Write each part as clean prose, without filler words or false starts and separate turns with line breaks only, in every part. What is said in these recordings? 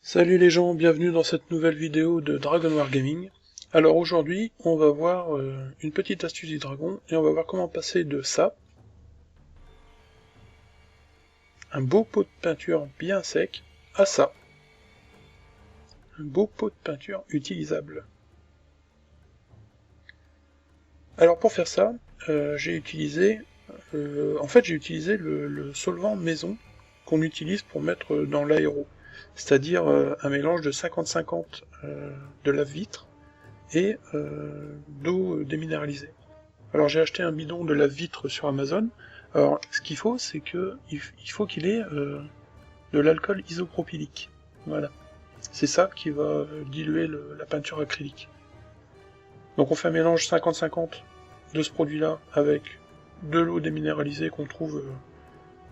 Salut les gens, bienvenue dans cette nouvelle vidéo de Dragon War Gaming. Alors aujourd'hui, on va voir une petite astuce du dragon, et on va voir comment passer de ça, un beau pot de peinture bien sec, à ça, un beau pot de peinture utilisable. Alors pour faire ça, j'ai utilisé le solvant maison qu'on utilise pour mettre dans l'aéro. C'est-à-dire un mélange de 50-50 de lave-vitre et d'eau déminéralisée. Alors j'ai acheté un bidon de lave-vitre sur Amazon. Alors ce qu'il faut, c'est que il faut qu'il ait de l'alcool isopropylique. Voilà. C'est ça qui va diluer la peinture acrylique. Donc on fait un mélange 50-50 de ce produit-là avec de l'eau déminéralisée qu'on trouve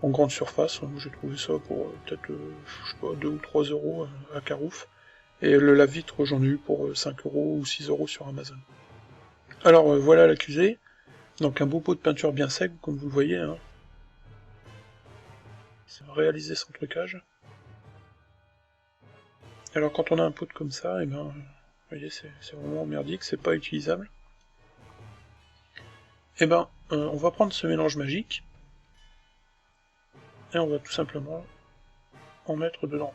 en grande surface. J'ai trouvé ça pour peut-être, je sais pas, 2 ou 3 euros à Carouf. Et le lave-vitre, j'en ai eu pour 5 euros ou 6 euros sur Amazon. Alors voilà l'accusé. Donc un beau pot de peinture bien sec, comme vous le voyez. Hein. Ça va réaliser son trucage. Alors quand on a un pot comme ça, et ben, vous voyez, c'est vraiment merdique, c'est pas utilisable. Et ben, on va prendre ce mélange magique. Et on va tout simplement en mettre dedans.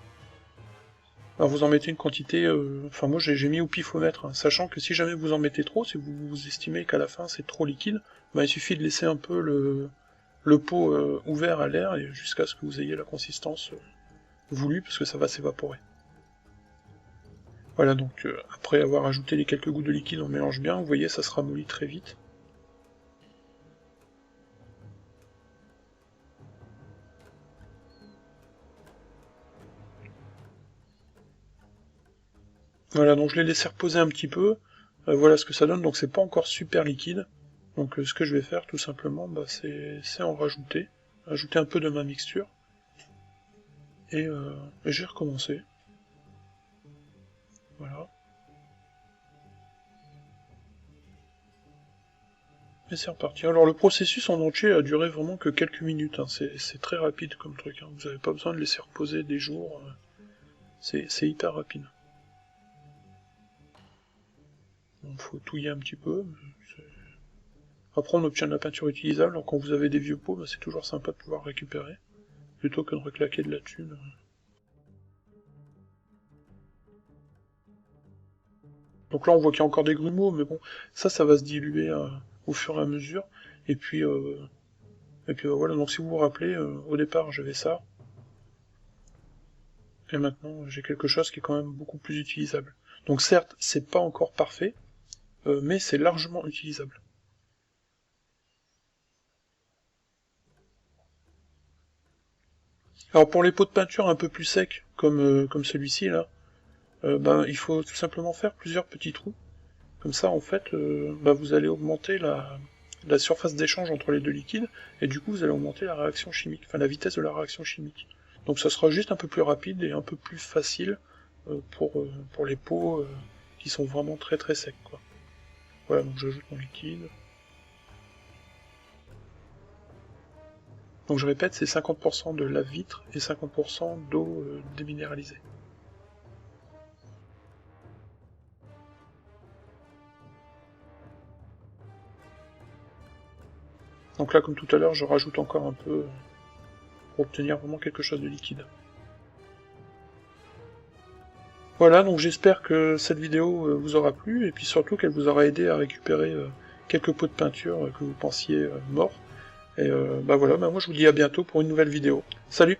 Alors vous en mettez une quantité, enfin moi j'ai mis au pifomètre, hein, sachant que si jamais vous en mettez trop, si vous estimez qu'à la fin c'est trop liquide, bah, il suffit de laisser un peu le pot ouvert à l'air jusqu'à ce que vous ayez la consistance voulue, parce que ça va s'évaporer. Voilà, donc après avoir ajouté les quelques gouttes de liquide, on mélange bien, vous voyez ça se ramollit très vite. Voilà, donc je l'ai laissé reposer un petit peu, voilà ce que ça donne, donc c'est pas encore super liquide. Donc ce que je vais faire tout simplement, bah, c'est en ajouter un peu de ma mixture, et j'ai recommencé. Voilà. Et c'est reparti. Alors le processus en entier a duré vraiment que quelques minutes, hein. C'est très rapide comme truc, hein. Vous n'avez pas besoin de laisser reposer des jours, c'est hyper rapide. Il faut touiller un petit peu. Après on obtient de la peinture utilisable, alors quand vous avez des vieux pots, bah, c'est toujours sympa de pouvoir récupérer, plutôt que de reclaquer de la thune. Donc là on voit qu'il y a encore des grumeaux, mais bon, ça va se diluer au fur et à mesure, et puis voilà, donc si vous vous rappelez, au départ j'avais ça, et maintenant j'ai quelque chose qui est quand même beaucoup plus utilisable. Donc certes, c'est pas encore parfait, mais c'est largement utilisable. Alors pour les pots de peinture un peu plus secs, comme celui-ci là, ben, il faut tout simplement faire plusieurs petits trous. Comme ça en fait, ben, vous allez augmenter la surface d'échange entre les deux liquides, et du coup vous allez augmenter la réaction chimique, enfin la vitesse de la réaction chimique. Donc ça sera juste un peu plus rapide et un peu plus facile pour les pots qui sont vraiment très très secs, quoi. Voilà, donc j'ajoute mon liquide. Donc je répète, c'est 50% de lave-vitre et 50% d'eau déminéralisée. Donc là, comme tout à l'heure, je rajoute encore un peu pour obtenir vraiment quelque chose de liquide. Voilà, donc j'espère que cette vidéo vous aura plu, et puis surtout qu'elle vous aura aidé à récupérer quelques pots de peinture que vous pensiez morts. Et bah voilà, bah moi je vous dis à bientôt pour une nouvelle vidéo. Salut!